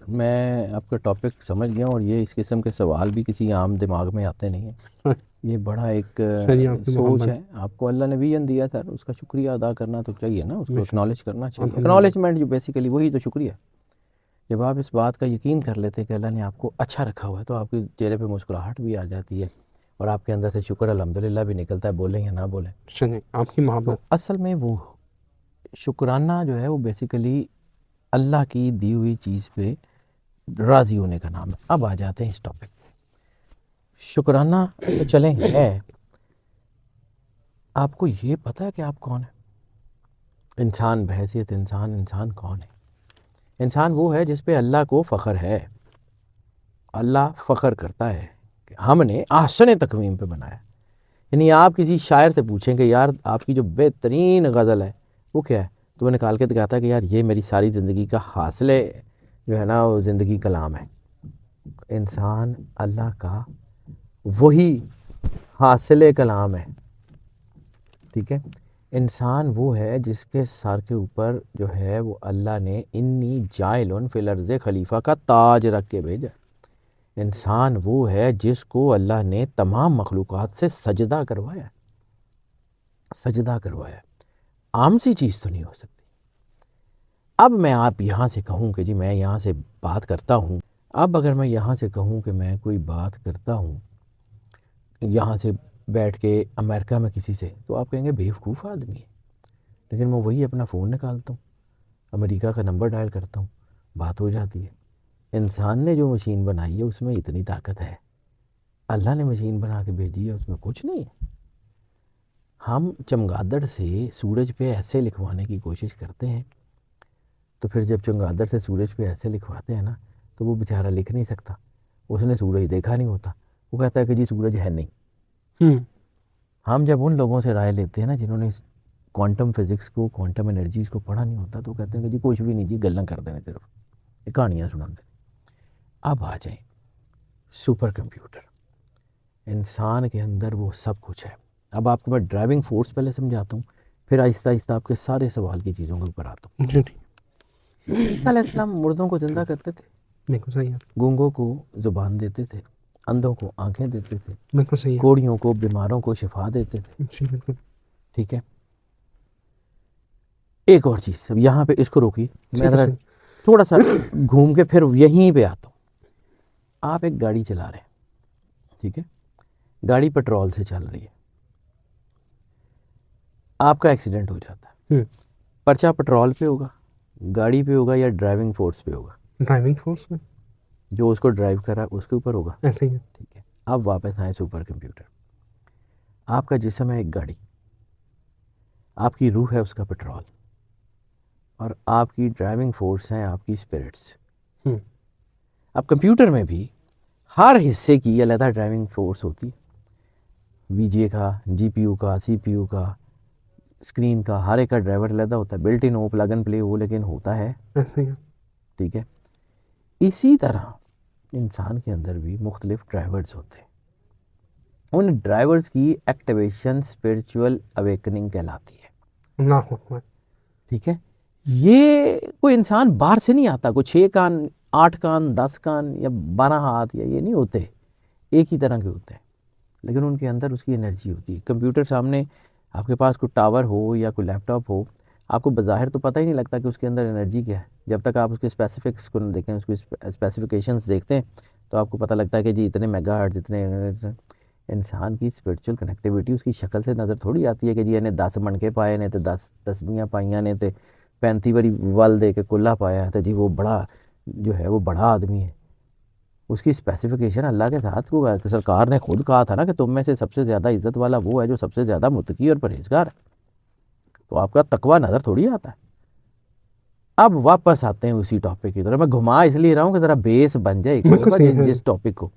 میں آپ کا ٹاپک سمجھ گیا ہوں، اور یہ اس قسم کے سوال بھی کسی عام دماغ میں آتے نہیں ہیں. یہ بڑا ایک چلیے آپ کی سوچ محبت. ہے. آپ کو اللہ نے ویژن دیا سر، اس کا شکریہ ادا کرنا تو چاہیے نا، اس کو اکنالج کرنا چاہیے. الحمد للہ. اکنالجمنٹ جو بیسیکلی وہی تو شکریہ. جب آپ اس بات کا یقین کر لیتے کہ اللہ نے آپ کو اچھا رکھا ہوا ہے، تو آپ کے چہرے پہ مسکراہٹ بھی آ جاتی ہے، اور آپ کے اندر سے شکر الحمدللہ بھی نکلتا ہے، بولیں یا نہ بولیں. چلیے آپ کی تو محبت. اصل میں وہ شکرانہ جو ہے وہ بیسیکلی اللہ کی دی ہوئی چیز پہ راضی ہونے کا نام ہے. اب آ جاتے ہیں اس ٹاپک پہ. شکرانہ تو چلیں ہے. آپ کو یہ پتہ ہے کہ آپ کون ہیں؟ انسان بحیثیت انسان کون ہے؟ انسان وہ ہے جس پہ اللہ کو فخر ہے. اللہ فخر کرتا ہے کہ ہم نے احسن تقویم پہ بنایا. یعنی آپ کسی شاعر سے پوچھیں کہ یار آپ کی جو بہترین غزل ہے وہ کیا ہے، تو وہ نکال کے دکھاتا ہے کہ یار یہ میری ساری زندگی کا حاصل جو ہے نا، وہ زندگی کلام ہے. انسان اللہ کا وہی حاصل کلام ہے. ٹھیک ہے. انسان وہ ہے جس کے سر کے اوپر جو ہے وہ اللہ نے انی جائلن فی الارض خلیفہ کا تاج رکھ کے بھیجا. انسان وہ ہے جس کو اللہ نے تمام مخلوقات سے سجدہ کروایا. عام سی چیز تو نہیں ہو سکتی. اب میں آپ یہاں سے کہوں کہ جی میں یہاں سے بات کرتا ہوں، اب اگر میں یہاں سے کہوں کہ میں کوئی بات کرتا ہوں یہاں سے بیٹھ کے امریکہ میں کسی سے، تو آپ کہیں گے بیوقوف آدمی ہے. لیکن میں وہی اپنا فون نکالتا ہوں، امریکہ کا نمبر ڈائل کرتا ہوں، بات ہو جاتی ہے. انسان نے جو مشین بنائی ہے اس میں اتنی طاقت ہے. اللہ نے مشین بنا کے بھیجی ہے، اس میں کچھ نہیں ہے. ہم چمگادڑ سے سورج پہ ایسے لکھوانے کی کوشش کرتے ہیں، تو پھر جب چمگادڑ سے سورج پہ ایسے لکھواتے ہیں نا، تو وہ بیچارہ لکھ نہیں سکتا. اس نے سورج دیکھا نہیں ہوتا، وہ کہتا ہے کہ جی سورج ہے نہیں. ہم جب ان لوگوں سے رائے لیتے ہیں نا جنہوں نے کوانٹم فزکس کو، کوانٹم انرجیز کو پڑھا نہیں ہوتا، تو کہتے ہیں کہ جی کچھ بھی نہیں، جی گلاں کرتے ہیں، صرف یہ کہانیاں سناتے ہیں. اب آ جائیں سپر کمپیوٹر. انسان کے اندر وہ سب کچھ ہے. اب آپ کو میں ڈرائیونگ فورس پہلے سمجھاتا ہوں، پھر آہستہ آہستہ آپ کے سارے سوال کی چیزوں کے اوپر آتا ہوں. جی ٹھیک. عیسیٰ علیہ السلام مردوں کو زندہ کرتے تھے، بالکل صحیح ہے. گونگوں کو زبان دیتے تھے، اندھوں کو آنکھیں دیتے تھے، بالکل صحیح ہے. کوڑیوں کو، بیماروں کو شفا دیتے تھے. جی بالکل. ٹھیک ہے. ایک اور چیز، اب یہاں پہ اس کو روکی، میں ذرا تھوڑا سا گھوم کے پھر یہیں پہ آتا ہوں. آپ ایک گاڑی چلا رہے ہیں، ٹھیک ہے، گاڑی پیٹرول سے چل رہی ہے، آپ کا ایکسیڈنٹ ہو جاتا ہے. پرچہ پیٹرول پہ ہوگا، گاڑی پہ ہوگا، یا ڈرائیونگ فورس پہ ہوگا؟ ڈرائیونگ فورس میں. جو اس کو ڈرائیو کر رہا ہے اس کے اوپر ہوگا. ایسے ہی ہے. ٹھیک ہے. اب واپس آئیں سپر کمپیوٹر. آپ کا جسم ہے ایک گاڑی، آپ کی روح ہے اس کا پیٹرول، اور آپ کی ڈرائیونگ فورس ہیں آپ کی اسپرٹس. اب کمپیوٹر میں بھی ہر حصے کی علیحدہ ڈرائیونگ فورس ہوتی ہے. وی جی اے کا، جی پی یو کا، سی پی یو کا، اسکرین کا، ہر ایک کا ڈرائیور علیحدہ ہوتا ہے. Built in who, plug in پلے ہو، لیکن ہوتا ہے. ایسے ہی ہے. ٹھیک ہے. اسی طرح انسان کے اندر بھی مختلف ڈرائیورز ہوتے ہیں. ان ڈرائیورز کی ایکٹیویشن اسپرچول اویکننگ کہلاتی ہے. اللہ اکبر. ٹھیک ہے. یہ کوئی انسان باہر سے نہیں آتا، کوئی 6 کان، 8 کان، 10 کان یا 12 ہاتھ، یا یہ نہیں ہوتے، ایک ہی طرح کے ہوتے ہیں، لیکن ان کے اندر اس کی انرجی ہوتی ہے. کمپیوٹر سامنے آپ کے پاس کوئی ٹاور ہو یا کوئی لیپ ٹاپ ہو، آپ کو بظاہر تو پتہ ہی نہیں لگتا کہ اس کے اندر انرجی کیا ہے. جب تک آپ اس کے اسپیسیفکس کو دیکھیں، اس کی اسپیسیفیکیشنس دیکھتے ہیں، تو آپ کو پتہ لگتا ہے کہ جی اتنے میگا ہرٹز، اتنے. انسان کی اسپرچول کنیکٹیوٹی اس کی شکل سے نظر تھوڑی آتی ہے کہ جی انہیں 10 منکے پائے نے، تو 10 تسبیحاں پائیاں نے، تو 35 واری ول دے کے کلہ پایا ہے، تو جی وہ بڑا جو ہے وہ بڑا آدمی ہے. اس کی اسپیسیفیکیشن اللہ کے ساتھ کو سرکار نے خود کہا تھا نا کہ تم میں سے سب سے زیادہ عزت والا وہ ہے جو سب سے زیادہ متقی اور پرہیزگار ہے. تو آپ کا تقویٰ نظر تھوڑی آتا ہے. اب واپس آتے ہیں اسی ٹاپک کی طرف. میں گھما اس لیے رہا ہوں کہ ذرا بیس بن جائے جس ٹاپک کو.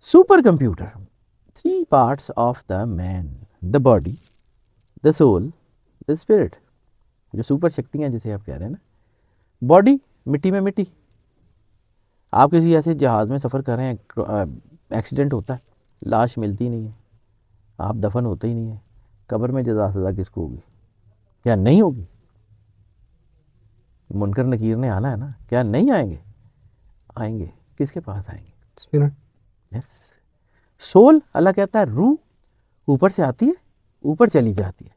Super computer. 3 parts of the man: the body, the soul, the spirit. جو سپر شکتیاں جسے آپ کہہ رہے ہیں نا. باڈی مٹی میں مٹی. آپ کسی ایسے جہاز میں سفر کر رہے ہیں، ایکسیڈنٹ ہوتا ہے، لاش ملتی نہیں ہے، آپ دفن ہوتے ہی نہیں ہیں، قبر میں جزا سزا کس کو ہوگی؟ کیا نہیں ہوگی؟ منکر نکیر نے آنا ہے نا، کیا نہیں آئیں گے؟ آئیں گے. کس کے پاس آئیں گے؟ Spirit. یس. سول اللہ کہتا ہے روح اوپر سے آتی ہے, اوپر چلی جاتی ہے,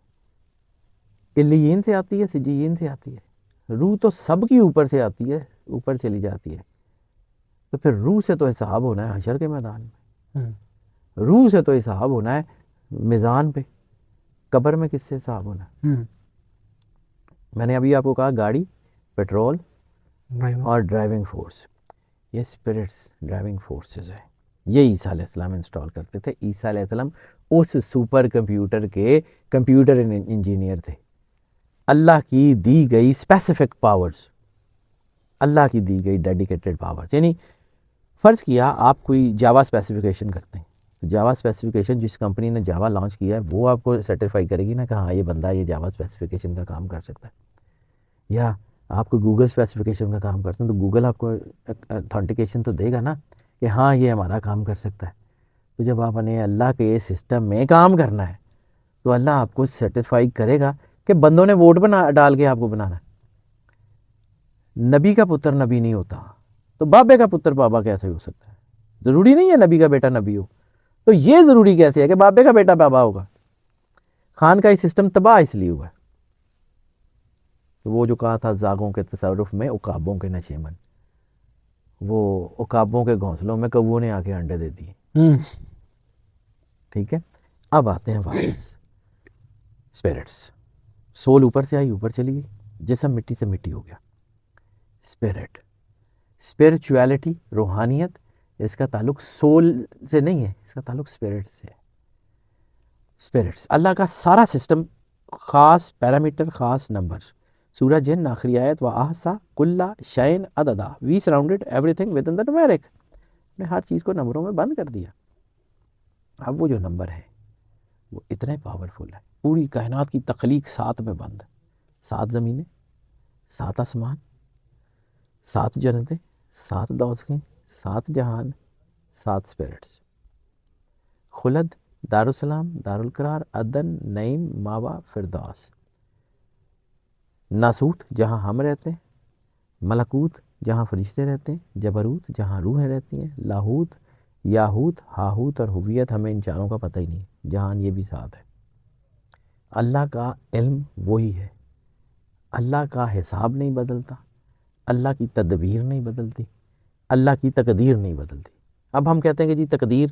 علیین سے آتی ہے, سجیین سے آتی ہے. روح تو سب کی اوپر سے آتی ہے, اوپر چلی جاتی ہے. تو پھر روح سے تو حساب ہونا ہے حشر کے میدان میں, روح سے تو حساب ہونا ہے میزان پہ. قبر میں کس سے حساب ہونا ہے؟ میں نے ابھی آپ کو کہا گاڑی, پیٹرول Driver. اور ڈرائیونگ فورس, یہ اسپرٹس ڈرائیونگ فورسز ہیں. یہ عیسیٰ علیہ السلام انسٹال کرتے تھے. عیسیٰ علیہ السلام اس سپر کمپیوٹر کے کمپیوٹر انجینئر تھے. اللہ کی دی گئی اسپیسیفک پاورز, اللہ کی دی گئی ڈیڈیکیٹڈ پاورز. یعنی فرض کیا آپ کوئی جاوا اسپیسیفیکیشن کرتے ہیں, جاوا اسپیسیفیکیشن جس کمپنی نے جاوا لانچ کیا ہے وہ آپ کو سرٹیفائی کرے گی نا کہ ہاں یہ بندہ یہ جاوا اسپیسیفیکیشن کا کام کر سکتا ہے. یا آپ کو گوگل اسپیسیفیکیشن کا کام کرتے ہیں تو گوگل آپ کو اتھینٹیکیشن تو دے گا نا کہ ہاں یہ ہمارا کام کر سکتا ہے. تو جب آپ نے اللہ کے سسٹم میں کام کرنا ہے تو اللہ آپ کو سرٹیفائی کرے گا کہ بندوں نے ووٹ ڈال کے آپ کو بنانا ہے. نبی کا پتر نبی نہیں ہوتا تو بابے کا پتر بابا کیسے ہو سکتا ہے؟ ضروری نہیں ہے نبی کا بیٹا نبی ہو, تو یہ ضروری کیسے ہے کہ بابے کا بیٹا بابا ہوگا؟ خان کا یہ سسٹم تباہ اس لیے ہوا ہے. تو وہ جو کہا تھا زاغوں کے تصرف میں عقابوں کے نشیمن, وہ عقابوں کے گھونسلوں میں کبووں نے آ کے انڈے دے دیے. ٹھیک ہے, اب آتے ہیں واپس اسپرٹس. سول اوپر سے آئی, اوپر چلی گئی, جسم مٹی سے مٹی ہو گیا. اسپرٹ, اسپرچویلٹی, روحانیت, اس کا تعلق سول سے نہیں ہے, اس کا تعلق اسپرٹ سے ہے. اسپرٹس اللہ کا سارا سسٹم, خاص پیرامیٹر, خاص نمبر. سورہ جن آخری آیت وَأَحْصَى كُلَّ شَيْءٍ عَدَدًا, we surrounded everything within the number. نے ہر چیز کو نمبروں میں بند کر دیا. اب وہ جو نمبر ہے وہ اتنے پاورفل ہے, پوری کائنات کی تخلیق 7 میں بند. 7 زمینیں, 7 آسمان, 7 جنتیں, 7 دوزخیں, 7 جہان, 7 اسپرٹس. خلد, دارالسلام, دارالقرار, عدن, نعیم, ماوا, فردوس. ناسوت جہاں ہم رہتے ہیں, ملکوت جہاں فرشتے رہتے ہیں, جبروت جہاں روحیں رہتی ہیں, لاہوت, یاہوت, ہاہوت اور ہویت, ہمیں ان چاروں کا پتہ ہی نہیں. جہان یہ بھی 7 ہے. اللہ کا علم وہی ہے, اللہ کا حساب نہیں بدلتا, اللہ کی تدبیر نہیں بدلتی, اللہ کی تقدیر نہیں بدلتی. اب ہم کہتے ہیں کہ جی تقدیر,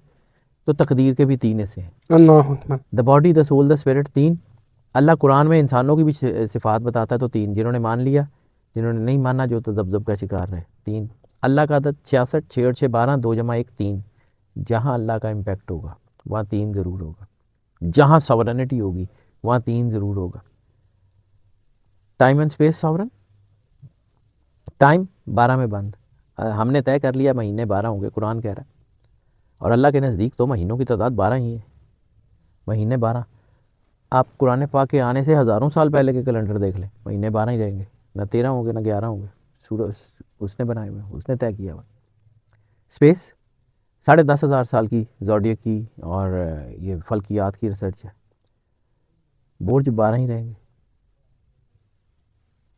تو تقدیر کے بھی 3 حصے ہیں, اللہ اکبر. The body, the soul, the spirit. 3. Allah Quran میں انسانوں کی بھی صفات بتاتا ہے تو 3. جنہوں نے مان لیا, جنہوں نے نہیں مانا جو تذبذب کا شکار رہے. 3. اللہ کا عدد 66, 6 اور 6 12, 2 جمع 1 3. جہاں اللہ کا امپیکٹ ہوگا وہاں 3 ضرور ہوگا, جہاں ساورنٹی ہوگی وہاں 3 ضرور ہوگا. Time and space sovereign, time 12 میں بند. ہم نے طے کر لیا مہینے 12 ہوں گے, قرآن کہہ رہا ہے, اور اللہ کے نزدیک تو مہینوں کی تعداد 12 ہی ہے. مہینے 12. آپ قرآن پاک کے آنے سے ہزاروں سال پہلے کے کیلنڈر دیکھ لیں, مہینے 12 ہی رہیں گے, نہ 13 ہوں گے نہ 11 ہوں گے. سورج اس نے بنائے ہوئے, اس نے طے کیا ہوا. اسپیس 10,500 سال کی زوڈیک کی اور یہ فلکیات کی ریسرچ ہے. برج 12 ہی رہیں گے.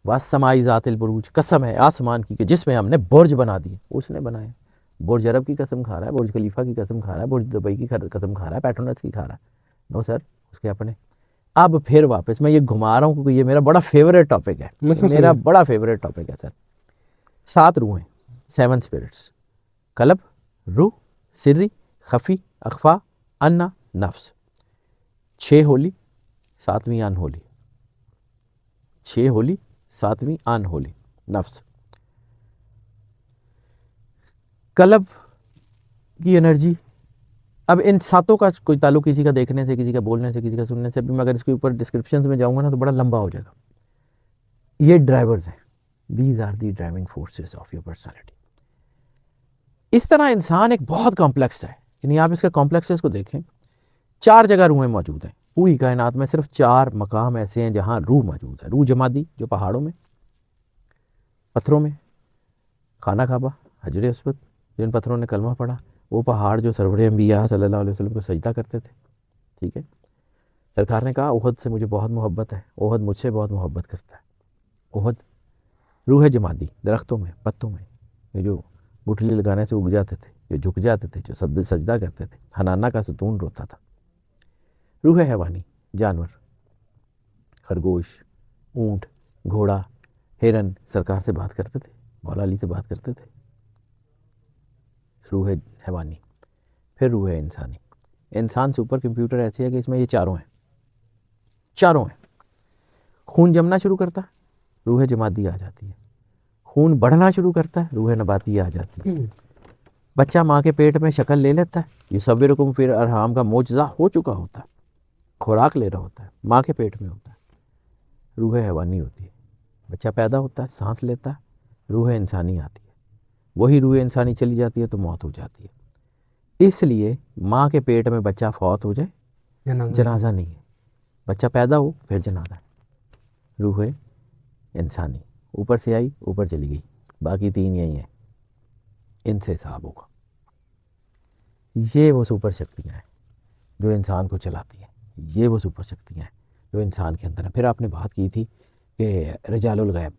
وَالسَّمَاءِ ذَاتِ الْبُرُوج, قسم ہے آسمان کی کہ جس میں ہم نے برج بنا دیے, اس نے بنایا. برج عرب کی قسم کھا رہا ہے, برج خلیفہ کی قسم کھا رہا ہے, برج دبئی کی قسم کھا رہا ہے, پیٹرونس کی کھا رہا ہے. نو سر, اس کے اپنے. اب پھر واپس میں یہ گھما رہا ہوں کیونکہ یہ میرا بڑا فیوریٹ ٹاپک ہے, میرا بڑا فیوریٹ ٹاپک ہے سر. 7 روحیں, 7 اسپرٹس. قلب, روح, سری, خفی, اخفا, انا, نفس. 6 ہولی, 7ویں ان ہولی. 6 ہولی, 7ویں ان ہولی, نفس. قلب کی انرجی, اب ان 7 کا کوئی تعلق کسی کا دیکھنے سے, کسی کا بولنے سے, کسی کا سننے سے, ابھی میں اگر اس کے اوپر ڈسکرپشنز میں جاؤں گا نا تو بڑا لمبا ہو جائے گا. یہ ڈرائیورز ہیں, these are the driving forces of your personality. اس طرح انسان ایک بہت کمپلیکس ہے, یعنی آپ اس کے کمپلیکسز کو دیکھیں. 4 جگہ روحیں موجود ہیں پوری کائنات میں, صرف 4 مقام ایسے ہیں جہاں روح موجود ہے. روح جمادی جو پہاڑوں میں, پتھروں میں, خانہ کعبہ, حجر اسود, جن پتھروں نے کلمہ پڑھا, وہ پہاڑ جو سرور انبیاء صلی اللہ علیہ وسلم کو سجدہ کرتے تھے. ٹھیک ہے, سرکار نے کہا احد سے مجھے بہت محبت ہے, احد مجھ سے بہت محبت کرتا ہے. احد روح جمادی, درختوں میں, پتوں میں, یہ جو گٹھلی لگانے سے اگ جاتے تھے، جو جھک جاتے تھے، جو سجدہ کرتے تھے، حنانہ کا ستون روتا تھا۔ روح حیوانی، جانور، خرگوش، اونٹ، گھوڑا، ہرن سرکار سے بات کرتے تھے، مولا علی سے بات کرتے تھے۔ روح حیوانی، پھر روح انسانی۔ انسان سپر کمپیوٹر ایسے ہے کہ اس میں یہ چاروں ہیں۔ خون جمنا شروع کرتا ہے، روح جمادی آ جاتی ہے۔ خون بڑھنا شروع کرتا ہے، روح نباتی آ جاتی ہے۔ بچہ ماں کے پیٹ میں شکل لے لیتا ہے، یصورکم فی الارحام کا معجزہ ہو چکا ہوتا ہے، خوراک لے رہا ہوتا ہے، ماں کے پیٹ میں ہوتا ہے۔ روح حیوانی ہوتی ہے، بچہ پیدا ہوتا ہے، سانس لیتا ہے، روح انسانی آتی ہے۔ وہی روح انسانی چلی جاتی ہے تو موت ہو جاتی ہے۔ اس لیے ماں کے پیٹ میں بچہ فوت ہو جائے جنازہ نہیں ہے، بچہ پیدا ہو پھر جنازہ ہے۔ روح انسانی اوپر سے آئی، اوپر چلی گئی، باقی تین یہی ہیں، ان سے حساب ہوگا۔ یہ وہ سپر شکتیاں ہیں جو انسان کو چلاتی ہیں، یہ وہ سپر شکتیاں ہیں جو انسان کے اندر ہیں۔ پھر آپ نے بات کی تھی کہ رجال الغیب،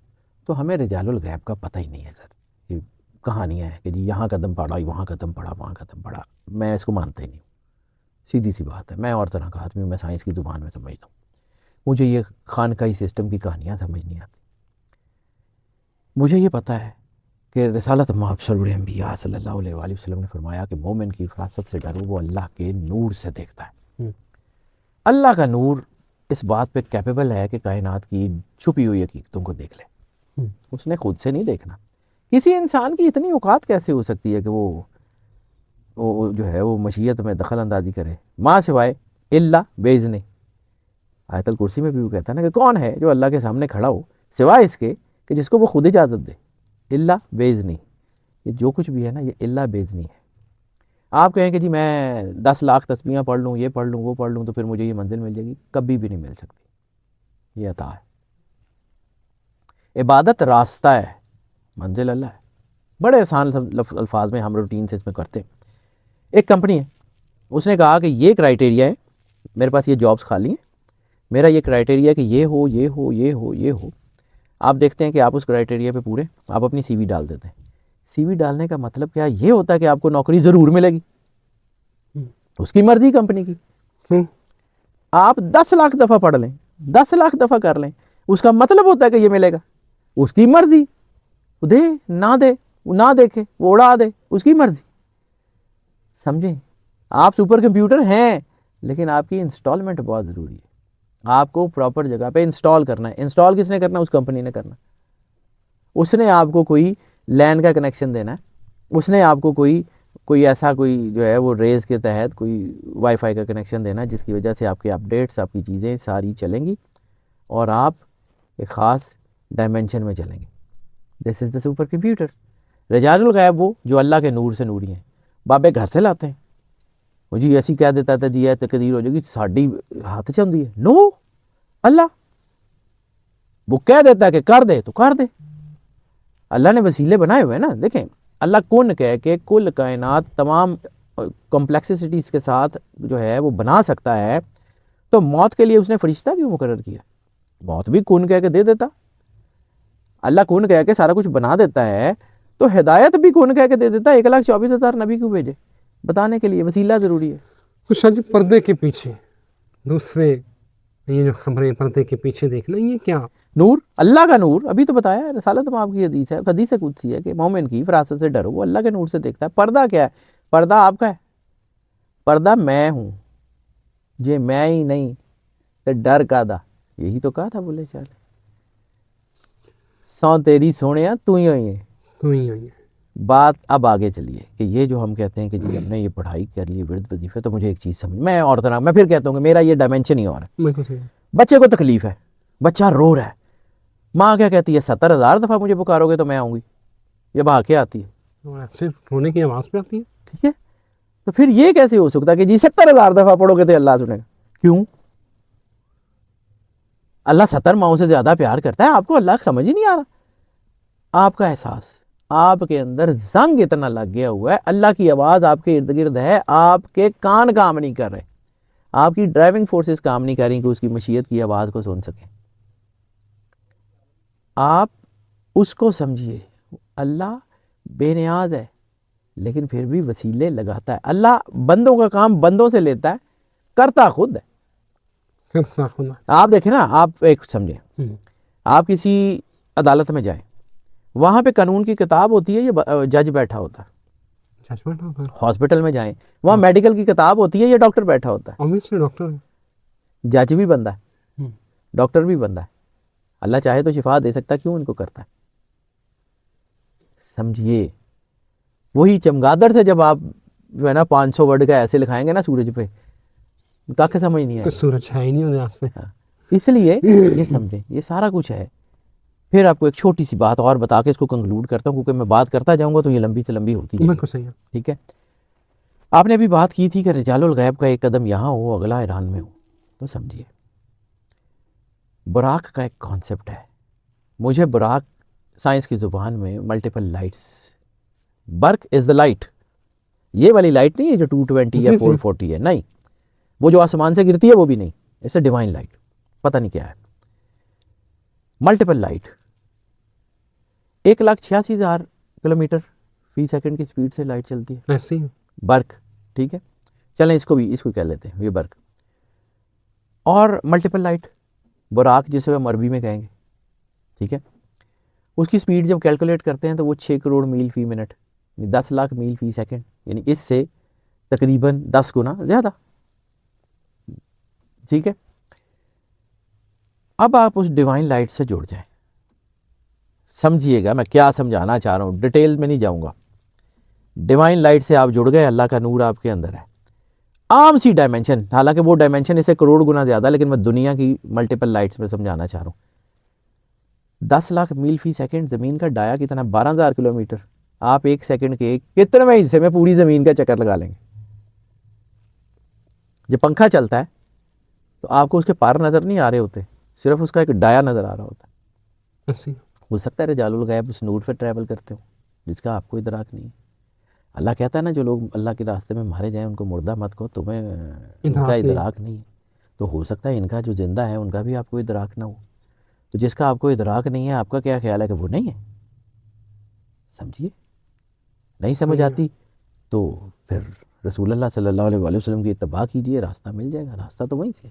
تو ہمیں رجال الغیب کا پتہ ہی نہیں ہے سر۔ یہ کہانیاں ہیں کہ جی یہاں قدم پڑا، وہاں قدم پڑا، وہاں قدم پڑا، میں اس کو مانتا ہی نہیں ہوں۔ سیدھی سی بات ہے، میں اور طرح کا آدمی ہوں، میں سائنس کی زبان میں سمجھتا ہوں، مجھے یہ خانقاہی سسٹم کی کہانیاں سمجھ نہیں آتی۔ مجھے یہ پتہ ہے کہ رسالت مابشر انبیاء صلی اللہ علیہ وآلہ وسلم نے فرمایا کہ مومن کی فراست سے ڈرو، وہ اللہ کے نور سے دیکھتا ہے۔ اللہ کا نور اس بات پہ کیپیبل ہے کہ کائنات کی چھپی ہوئی حقیقتوں کو دیکھ لے، اس نے خود سے نہیں دیکھنا۔ کسی انسان کی اتنی اوقات کیسے ہو سکتی ہے کہ وہ جو ہے وہ مشیت میں دخل اندازی کرے، ماں سوائے الا باذنہ۔ آیت الکرسی میں بھی وہ کہتا ہے نا کہ کون ہے جو اللہ کے سامنے کھڑا ہو سوائے اس کے کہ جس کو وہ خود اجازت دے، الا باذنہ۔ یہ جو کچھ بھی ہے نا، یہ الا باذنہ ہے۔ آپ کہیں کہ جی میں 10 لاکھ تسبیحاں پڑھ لوں، یہ پڑھ لوں، وہ پڑھ لوں تو پھر مجھے یہ منزل مل جائے گی، کبھی بھی نہیں مل سکتی۔ یہ عطا ہے۔ عبادت راستہ ہے، منزل اللہ ہے۔ بڑے آسان الفاظ میں ہم روٹین سے اس میں کرتے ہیں۔ ایک کمپنی ہے، اس نے کہا کہ یہ کرائٹیریا ہے، میرے پاس یہ جابس خالی ہیں، میرا یہ کرائٹیریا ہے کہ یہ ہو، یہ ہو، یہ ہو، یہ ہو۔ آپ دیکھتے ہیں کہ آپ اس کرائٹیریا پہ پورے، آپ اپنی سی وی ڈال دیتے ہیں۔ سی وی ڈالنے کا مطلب کیا یہ ہوتا ہے کہ آپ کو نوکری ضرور ملے گی، اس کی مرضی کمپنی کی۔ آپ 10 لاکھ دفعہ پڑھ لیں، 10 لاکھ دفعہ کر لیں، اس کا مطلب ہوتا ہے کہ یہ ملے گا، اس کی مرضی، دے نہ دے، وہ نہ دیکھے، وہ اڑا دے، اس کی مرضی۔ سمجھیں؟ آپ سپر کمپیوٹر ہیں، لیکن آپ کی انسٹالمنٹ بہت ضروری ہے۔ آپ کو پراپر جگہ پہ انسٹال کرنا ہے۔ انسٹال کس نے کرنا ہے؟ اس کمپنی نے کرنا۔ اس نے آپ کو کوئی لین کا کنیکشن دینا ہے، اس نے آپ کو کوئی ایسا کوئی جو ہے وہ ریز کے تحت کوئی وائی فائی کا کنیکشن دینا ہے، جس کی وجہ سے آپ کے اپڈیٹس، آپ کی چیزیں ساری چلیں گی اور آپ ایک خاص ڈائمینشن میں چلیں گے۔ دس از دا سپر کمپیوٹر۔ رجال الغیب وہ جو اللہ کے نور سے نوری ہیں، بابے گھر سے لاتے ہیں۔ وہ جی ایسی کہہ دیتا تھا جی یہ تقدیر ہو جائے گی، ساڑی ہاتھ سے ہوندی ہے، نو، اللہ وہ کہہ دیتا ہے کہ کر دے تو کر دے۔ اللہ نے وسیلے بنائے ہوئے ہیں نا، دیکھیں اللہ کن کہہ کے کل کائنات تمام کمپلیکسٹیز کے ساتھ جو ہے وہ بنا سکتا ہے، تو موت کے لیے اس نے فرشتہ کیوں مقرر کیا؟ موت بھی کن کہہ کے دے دیتا۔ اللہ کن کہہ کے سارا کچھ بنا دیتا ہے، تو ہدایت بھی کن کہہ کے دے دیتا ہے۔ 1,24,000 نبی کیوں بھیجے؟ بتانے کے لیے وسیلہ ضروری ہے۔ کچھ جی پردے کے پیچھے دوسرے یہ جو خبریں پردے کے پیچھے دیکھ لیں، یہ کیا؟ نور، اللہ کا نور، ابھی تو بتایا ہے، رسالت میں آپ کی حدیث ہے، حدیث قدسی ہے کہ مومن کی فراست سے ڈرو، وہ اللہ کے نور سے دیکھتا ہے۔ پردہ کیا ہے؟ پردہ آپ کا ہے، پردہ میں ہوں، جے میں ہی نہیں تو ڈر کا دا، یہی تو کہا تھا بولے شاہ نے، سو تیری سونیا تو ہی ہوئی ہے۔ تو ہی ہوئی ہے۔ بات اب آگے چلیے کہ یہ جو ہم کہتے ہیں کہ جی ہم نے یہ پڑھائی کر لی ورد وظیفے، تو مجھے ایک چیز سمجھ، میں اور طرح میں پھر کہتا ہوں کہ میرا یہ ڈائمینشن ہی اور ہے۔ بالکل صحیح۔ بچے کو تکلیف ہے، بچہ رو رہا ہے، ماں کیا کہتی ہے 70,000 دفعہ مجھے پکارو گے تو میں آؤں گی، یہ بہا کے آتی ہے، اور صرف رونے کی آواز پہ آتی ہے۔ ٹھیک ہے؟ تو پھر یہ کیسے ہو سکتا ہے کہ جی 70,000 دفعہ پڑھو گے تو اللہ سنے گا؟ کیوں؟ اللہ 70 ماؤں سے زیادہ پیار کرتا ہے، آپ کو اللہ سمجھ ہی نہیں آ رہا۔ آپ کا احساس، آپ کے اندر زنگ اتنا لگ گیا ہوا ہے، اللہ کی آواز آپ کے ارد گرد ہے، آپ کے کان کام نہیں کر رہے، آپ کی ڈرائیونگ فورسز کام نہیں کر رہی کہ اس کی مشیت کی آواز کو سن سکیں۔ آپ اس کو سمجھیے، اللہ بے نیاز ہے، لیکن پھر بھی وسیلے لگاتا ہے. اللہ بندوں کا کام بندوں سے لیتا ہے, کرتا خود ہے. کرتا خدا. آپ دیکھیں نا, آپ ایک سمجھیں, آپ کسی عدالت میں جائیں, وہاں پہ قانون کی کتاب ہوتی ہے, یہ جج بیٹھا ہوتا ہے. ججمنٹ ہوتا ہے. ہاسپٹل میں جائیں, وہاں میڈیکل کی کتاب ہوتی ہے, یہ ڈاکٹر بیٹھا ہوتا ہے. obviously ڈاکٹر ہے. جج بھی بندہ ہے, ڈاکٹر بھی بندہ ہے. اللہ چاہے تو شفا دے سکتا ہے, کیوں ان کو کرتا ہے؟ سمجھیے. وہی چمگادڑ سے جب آپ جو ہے نا 500 ورڈ کا ایسے لکھائیں گے نا سورج پہ, کاکہ سمجھ نہیں تو آئے. سورج ہے ہی نہیں ہونے واسطے. اس لیے یہ سمجھیں, یہ سارا کچھ ہے. پھر آپ کو ایک چھوٹی سی بات اور بتا کے اس کو کنکلوڈ کرتا ہوں, کیونکہ میں بات کرتا جاؤں گا تو یہ لمبی سے لمبی ہوتی ہے. بالکل صحیح ہے. ٹھیک ہے. آپ نے ابھی بات کی تھی کہ رجال الغیب کا ایک قدم یہاں ہو, اگلا ایران میں ہو. تو سمجھیے, براق کا ایک کانسیپٹ ہے. مجھے براق سائنس کی زبان میں multiple lights, Barq is the light. یہ والی لائٹ نہیں ہے جو 220 یا 440 ہے, نہیں. وہ جو آسمان سے گرتی ہے وہ بھی نہیں, اٹس اے ڈیوائن لائٹ. پتہ نہیں کیا ہے. ملٹیپل لائٹ 1,86,000 کلومیٹر فی سیکنڈ کی سپیڈ سے لائٹ چلتی ہے. ایسے ہی. برق, ٹھیک ہے, چلیں اس کو کہہ لیتے ہیں یہ برق. اور ملٹیپل لائٹ براق, جسے ہم عربی میں کہیں گے, ٹھیک ہے, اس کی سپیڈ جب کیلکولیٹ کرتے ہیں تو وہ 6 کروڑ میل فی منٹ, 10 لاکھ میل فی سیکنڈ, یعنی اس سے تقریباً 10 گنا زیادہ. ٹھیک ہے. اب آپ اس ڈیوائن لائٹ سے جڑ جائیں. سمجھیے گا میں کیا سمجھانا چاہ رہا ہوں, ڈیٹیل میں نہیں جاؤں گا. ڈیوائن لائٹ سے آپ جڑ گئے, اللہ کا نور آپ کے اندر ہے. عام سی ڈائمینشن, حالانکہ وہ ڈائمینشن اس سے کروڑ گنا زیادہ, لیکن میں دنیا کی ملٹیپل لائٹس میں سمجھانا چاہ رہا ہوں. 10 لاکھ میل فی سیکنڈ, زمین کا ڈایا کتنا, 12,000 کلومیٹر. آپ ایک سیکنڈ کے کتنے حصے میں پوری زمین کا چکر لگا لیں گے. جب پنکھا چلتا ہے تو آپ کو اس کے پار نظر نہیں آ رہے ہوتے, صرف اس کا ایک ڈایا نظر آ رہا ہوتا ہے. ایسے ہی. ہو سکتا ہے رجال الغیب اس نور پہ ٹریول کرتے ہو جس کا آپ کو ادراک نہیں ہے. اللہ کہتا ہے نا, جو لوگ اللہ کے راستے میں مارے جائیں ان کو مردہ مت کہو, تمہیں ان کا ادراک نہیں ہے. تو ہو سکتا ہے ان کا جو زندہ ہے ان کا بھی آپ کو ادراک نہ ہو. تو جس کا آپ کو ادراک نہیں ہے, آپ کا کیا خیال ہے کہ وہ نہیں ہے؟ سمجھیے. نہیں سمجھ آتی تو پھر رسول اللہ صلی اللہ علیہ وسلم کی اتباع کیجیے, راستہ مل جائے گا. راستہ تو وہیں سے.